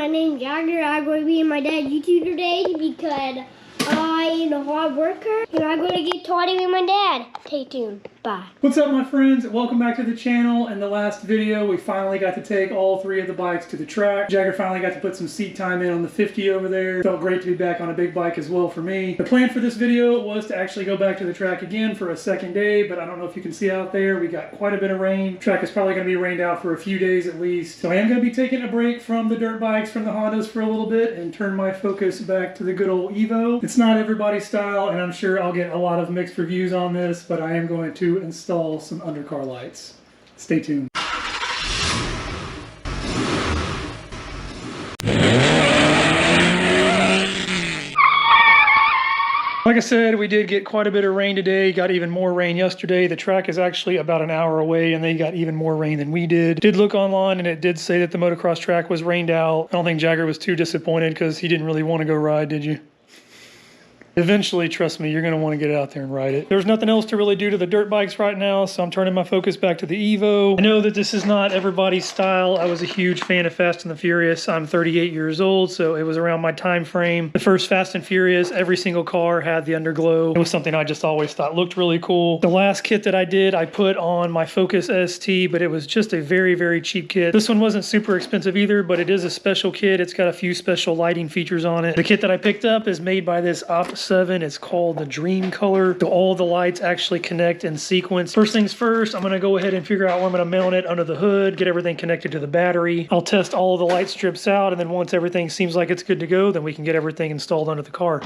my name's Jagger. I'm going to be in my dad's YouTube today because I'm a hard worker and I'm going to get taught with my dad. Stay tuned. Bye. What's up, my friends? Welcome back to the channel. In the last video, we finally got to take all three of the bikes to the track. Jagger finally got to put some seat time in on the 50 over there. Felt great to be back on a big bike as well for me. The plan for this video was to actually go back to the track again for a second day, but I don't know if you can see out there, we got quite a bit of rain. The track is probably going to be rained out for a few days at least. So I am going to be taking a break from the dirt bikes, from the Hondas for a little bit, and turn my focus back to the good old Evo. It's not everybody's style, and I'm sure I'll get a lot of mixed reviews on this, but I am going to install some undercar lights. Stay tuned. Like I said, we did get quite a bit of rain today, got even more rain yesterday. The track is actually about an hour away and they got even more rain than we did. Did look online and it did say that the motocross track was rained out. I don't think Jagger was too disappointed because he didn't really want to go ride, did you? Eventually, trust me, you're going to want to get out there and ride it. There's nothing else to really do to the dirt bikes right now, so I'm turning my focus back to the Evo. I know that this is not everybody's style. I was a huge fan of Fast and the Furious. I'm 38 years old, so it was around my time frame. The first Fast and Furious, every single car had the underglow. It was something I just always thought looked really cool. The last kit that I did, I put on my Focus ST, but it was just a very, very cheap kit. This one wasn't super expensive either, but it is a special kit. It's got a few special lighting features on it. The kit that I picked up is made by this OPT7. It's called the DreamColor. So all the lights actually connect in sequence. First things first, I'm going to go ahead and figure out where I'm going to mount it under the hood, get everything connected to the battery. I'll test all of the light strips out, and then once everything seems like it's good to go, then we can get everything installed under the car.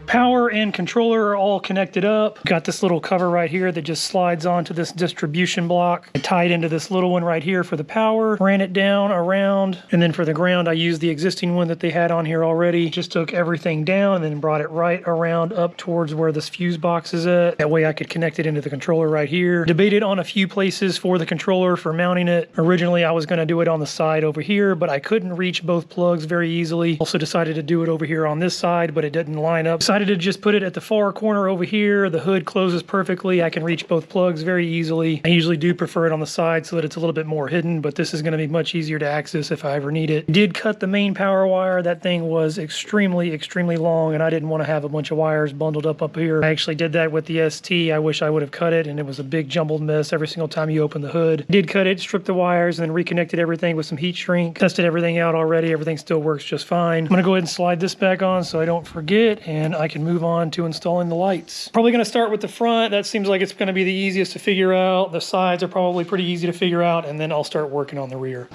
Power and controller are all connected up. Got this little cover right here that just slides onto this distribution block. I tied into this little one right here for the power, ran it down around, and then for the ground I used the existing one that they had on here already. Just took everything down and then brought it right around up towards where this fuse box is at. That way I could connect it into the controller right here. Debated on a few places for the controller for mounting it. Originally I was going to do it on the side over here, but I couldn't reach both plugs very easily. Also decided to do it over here on this side, but it didn't line up. Decided to just put it at the far corner over here. The hood closes perfectly. I can reach both plugs very easily. I usually do prefer it on the side so that it's a little bit more hidden, but this is going to be much easier to access if I ever need it. Did cut the main power wire. That thing was extremely long, and I didn't want to have a bunch of wires bundled up here. I actually did that with the ST. I wish I would have cut it, and it was a big jumbled mess every single time you open the hood. Did cut it, stripped the wires, and then reconnected everything with some heat shrink. Tested everything out already. Everything still works just fine. I'm going to go ahead and slide this back on so I don't forget, and I can move on to installing the lights. Probably going to start with the front. That seems like it's going to be the easiest to figure out. The sides are probably pretty easy to figure out, and then I'll start working on the rear.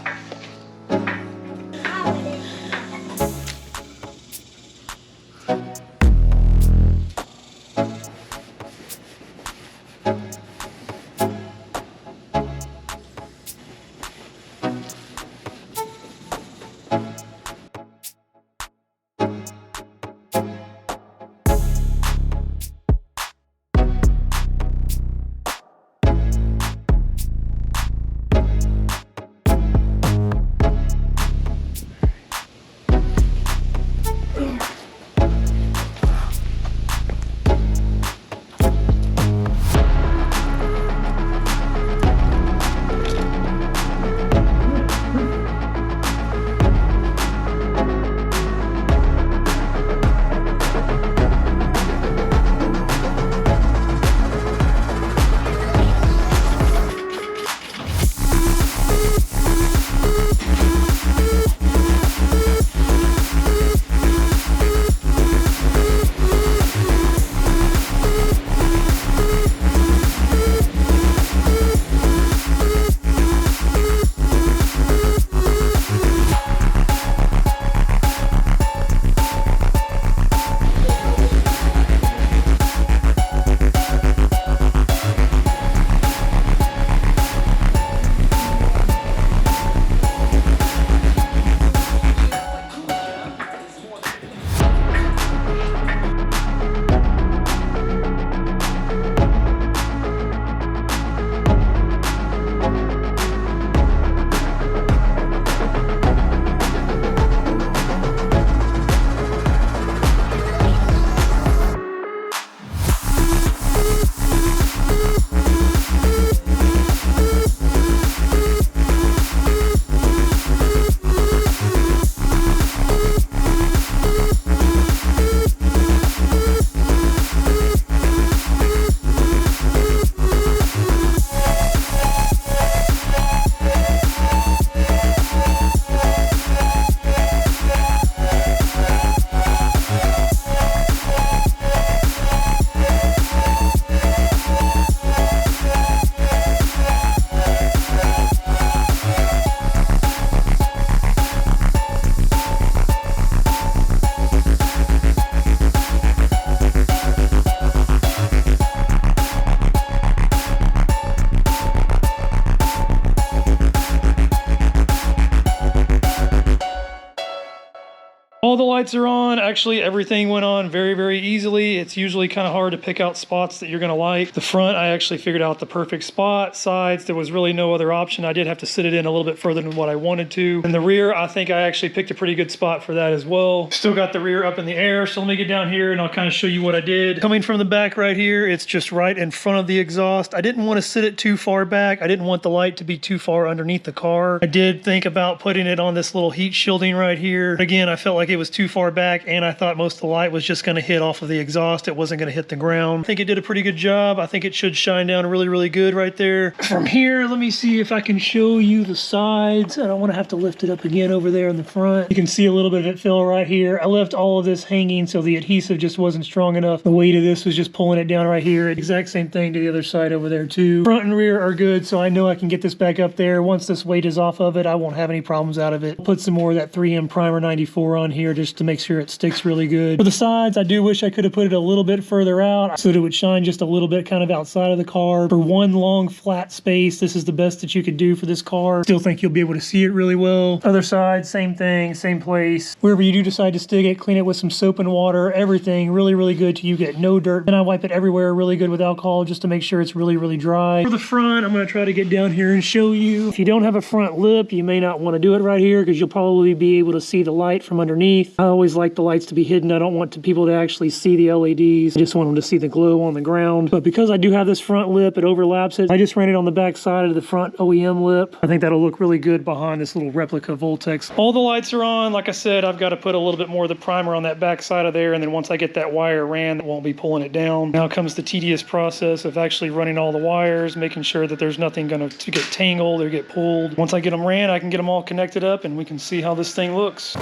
All the lights are on. Actually, everything went on very, very easily. It's usually kind of hard to pick out spots that you're gonna like. The front, I actually figured out the perfect spot. Sides, there was really no other option. I did have to sit it in a little bit further than what I wanted to. And the rear, I think I actually picked a pretty good spot for that as well. Still got the rear up in the air, so let me get down here and I'll kind of show you what I did. Coming from the back right here, it's just right in front of the exhaust. I didn't want to sit it too far back. I didn't want the light to be too far underneath the car. I did think about putting it on this little heat shielding right here. Again, I felt like it was too far back and I thought most of the light was just going to hit off of the exhaust. It wasn't going to hit the ground. I think it did a pretty good job. I think it should shine down really, really good right there. From here, let me see if I can show you the sides. I don't want to have to lift it up again over there in the front. You can see a little bit of it fill right here. I left all of this hanging so the adhesive just wasn't strong enough. The weight of this was just pulling it down right here. Exact same thing to the other side over there too. Front and rear are good, so I know I can get this back up there. Once this weight is off of it, I won't have any problems out of it. Put some more of that 3M Primer 94 on here just to make sure it sticks really good. For the sides, I do wish I could have put it a little bit further out so that it would shine just a little bit kind of outside of the car. For one long flat space, this is the best that you could do for this car. Still think you'll be able to see it really well. Other side, same thing, same place. Wherever you do decide to stick it, clean it with some soap and water. Everything really, really good till you get no dirt. And I wipe it everywhere really good with alcohol just to make sure it's really, really dry. For the front, I'm going to try to get down here and show you. If you don't have a front lip, you may not want to do it right here because you'll probably be able to see the light from underneath. I always like the lights to be hidden. I don't want people to actually see the LEDs. I just want them to see the glow on the ground. But because I do have this front lip, it overlaps it. I just ran it on the back side of the front OEM lip. I think that'll look really good behind this little replica Voltex. All the lights are on. Like I said, I've got to put a little bit more of the primer on that back side of there, and then once I get that wire ran, it won't be pulling it down. Now comes the tedious process of actually running all the wires, making sure that there's nothing going to get tangled or get pulled. Once I get them ran, I can get them all connected up and we can see how this thing looks.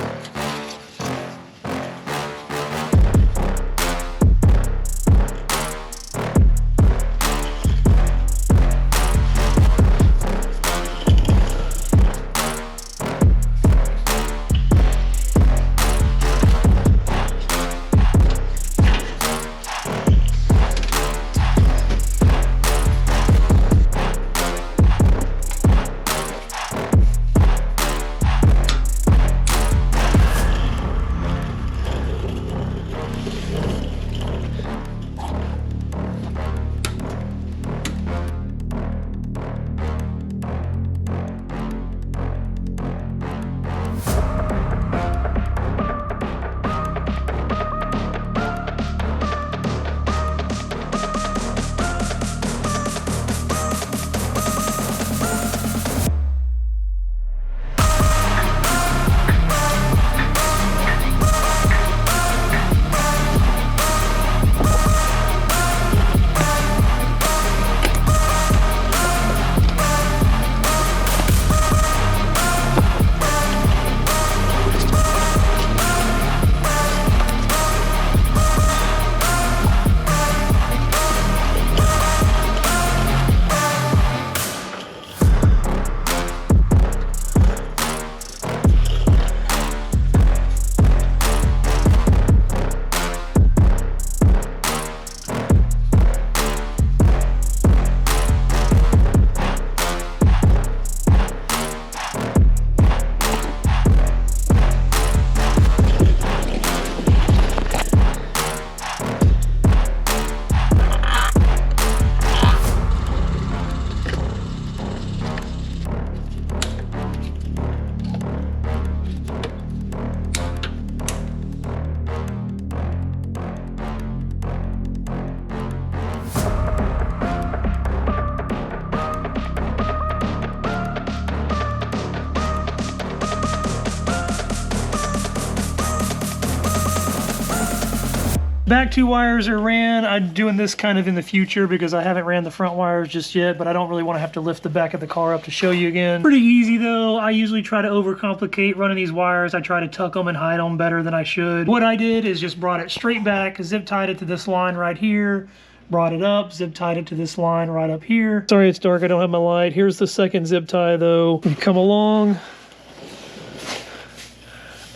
Back two wires are ran. I'm doing this kind of in the future because I haven't ran the front wires just yet, but I don't really want to have to lift the back of the car up to show you again. Pretty easy though. I usually try to overcomplicate running these wires. I try to tuck them and hide them better than I should. What I did is just brought it straight back, zip tied it to this line right here, brought it up, zip tied it to this line right up here. Sorry it's dark, I don't have my light. Here's the second zip tie though. You come along.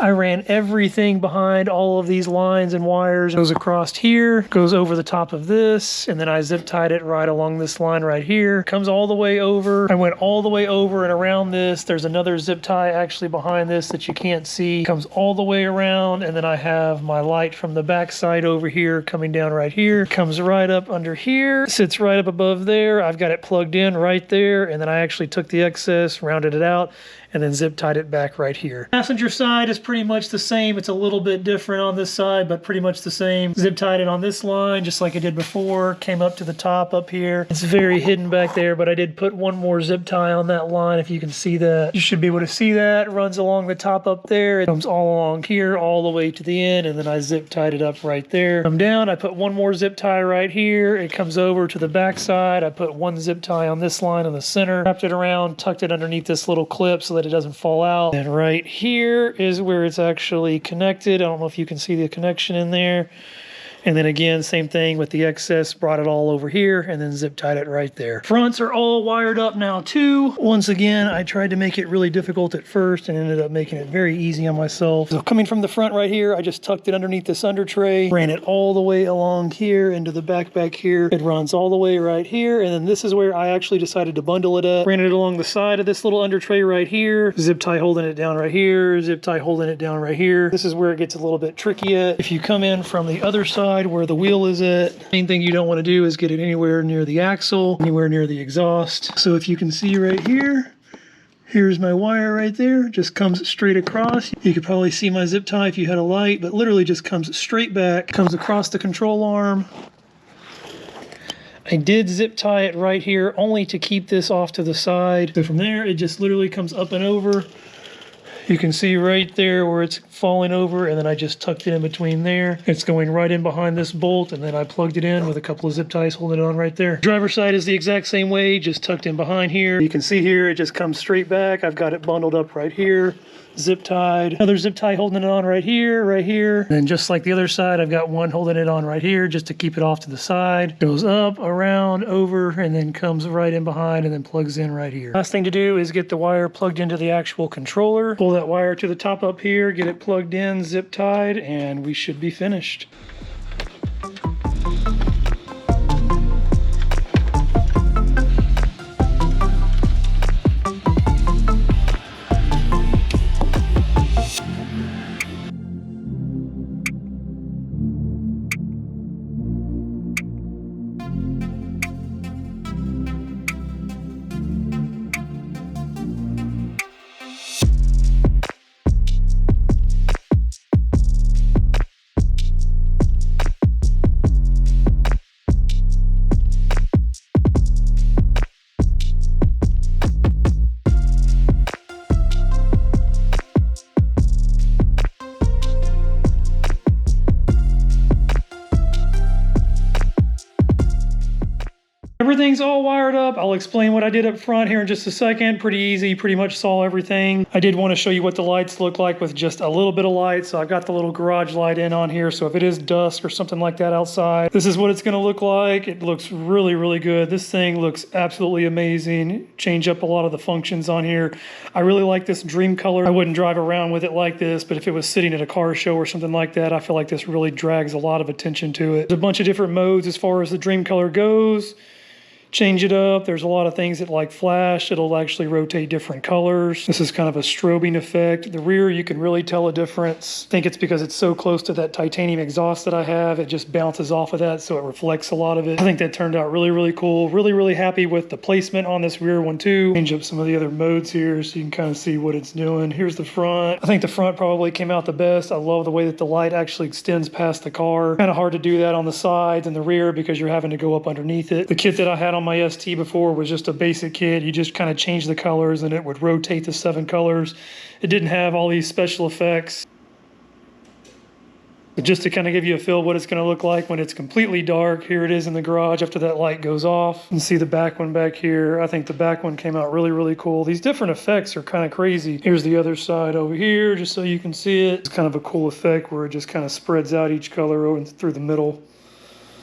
I ran everything behind all of these lines and wires. It goes across here, goes over the top of this, and then I zip tied it right along this line right here. Comes all the way over. I went all the way over and around this. There's another zip tie actually behind this that you can't see. Comes all the way around, and then I have my light from the back side over here coming down right here. Comes right up under here, sits right up above there. I've got it plugged in right there, and then I actually took the excess, rounded it out, and then zip tied it back right here. Passenger side is pretty much the same. It's a little bit different on this side, but pretty much the same. Zip tied it on this line just like I did before. Came up to the top up here. It's very hidden back there, but I did put one more zip tie on that line. If you can see that, you should be able to see that. It runs along the top up there. It comes all along here, all the way to the end, and then I zip tied it up right there. Come down, I put one more zip tie right here. It comes over to the back side. I put one zip tie on this line in the center, wrapped it around, tucked it underneath this little clip so that it doesn't fall out. And right here is where it's actually connected. I don't know if you can see the connection in there. And then again, same thing with the excess, brought it all over here and then zip tied it right there. Fronts are all wired up now too. Once again, I tried to make it really difficult at first and ended up making it very easy on myself. So coming from the front right here, I just tucked it underneath this under tray, ran it all the way along here into the back here. It runs all the way right here. And then this is where I actually decided to bundle it up. Ran it along the side of this little under tray right here. Zip tie holding it down right here. Zip tie holding it down right here. This is where it gets a little bit tricky at. If you come in from the other side, where the wheel is at. Main thing you don't want to do is get it anywhere near the axle, anywhere near the exhaust. So if you can see right here, here's my wire right there, just comes straight across. You could probably see my zip tie if you had a light, but literally just comes straight back, comes across the control arm. I did zip tie it right here only to keep this off to the side. So from there, it just literally comes up and over. You can see right there where it's falling over, and then I just tucked it in between there. It's going right in behind this bolt, and then I plugged it in with a couple of zip ties holding it on right there. Driver's side is the exact same way, just tucked in behind here. You can see here, it just comes straight back. I've got it bundled up right here, zip tied. Another zip tie holding it on right here, right here. And just like the other side, I've got one holding it on right here just to keep it off to the side. Goes up, around, over, and then comes right in behind and then plugs in right here. Last thing to do is get the wire plugged into the actual controller. Pull that wire to the top up here, get it plugged in, zip tied, and we should be finished. Everything's all wired up. I'll explain what I did up front here in just a second. Pretty easy, pretty much saw everything. I did want to show you what the lights look like with just a little bit of light. So I've got the little garage light in on here. So if it is dusk or something like that outside, this is what it's going to look like. It looks really, really good. This thing looks absolutely amazing. Change up a lot of the functions on here. I really like this DreamColor. I wouldn't drive around with it like this, but if it was sitting at a car show or something like that, I feel like this really drags a lot of attention to it. There's a bunch of different modes as far as the DreamColor goes. Change it up. There's a lot of things that like flash. It'll actually rotate different colors. This is kind of a strobing effect. The rear, you can really tell a difference. I think it's because it's so close to that titanium exhaust that I have. It just bounces off of that, so it reflects a lot of it. I think that turned out really, really cool. Really, really happy with the placement on this rear one too. Change up some of the other modes here so you can kind of see what it's doing. Here's the front. I think the front probably came out the best. I love the way that the light actually extends past the car. Kind of hard to do that on the sides and the rear because you're having to go up underneath it. The kit that I had on my ST before was just a basic kit. You just kind of change the colors and it would rotate the 7 colors. It didn't have all these special effects. But just to kind of give you a feel what it's going to look like when it's completely dark, here it is in the garage after that light goes off. You can see the back one back here. I think the back one came out really, really cool. These different effects are kind of crazy. Here's the other side over here, just so you can see it. It's kind of a cool effect where it just kind of spreads out each color through the middle.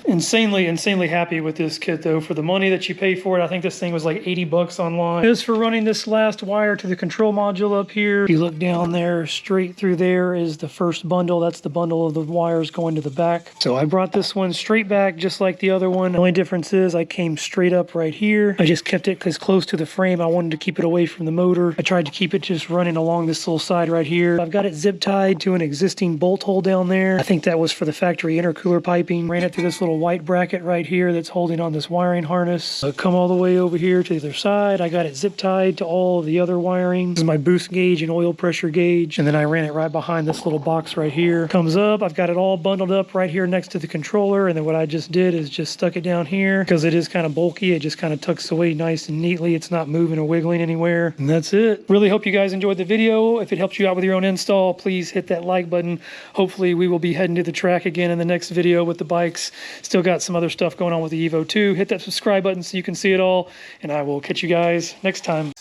Insanely happy with this kit though. For the money that you pay for it, I think this thing was like 80 bucks online. As for running this last wire to the control module up here, if you look down there, straight through there is the first bundle. That's the bundle of the wires going to the back. So I brought this one straight back just like the other one. The only difference is I came straight up right here. I just kept it because close to the frame. I wanted to keep it away from the motor. I tried to keep it just running along this little side right here. I've got it zip tied to an existing bolt hole down there. I think that was for the factory intercooler piping. Ran it through this little white bracket right here that's holding on this wiring harness. Come all the way over here to the other side. I got it zip tied to all of the other wiring. This is my boost gauge and oil pressure gauge. And then I ran it right behind this little box right here. Comes up. I've got it all bundled up right here next to the controller. And then what I just did is just stuck it down here because it is kind of bulky. It just kind of tucks away nice and neatly. It's not moving or wiggling anywhere. And that's it. Really hope you guys enjoyed the video. If it helps you out with your own install, please hit that like button. Hopefully we will be heading to the track again in the next video with the bikes. Still got some other stuff going on with the Evo 2. Hit that subscribe button so you can see it all. And I will catch you guys next time.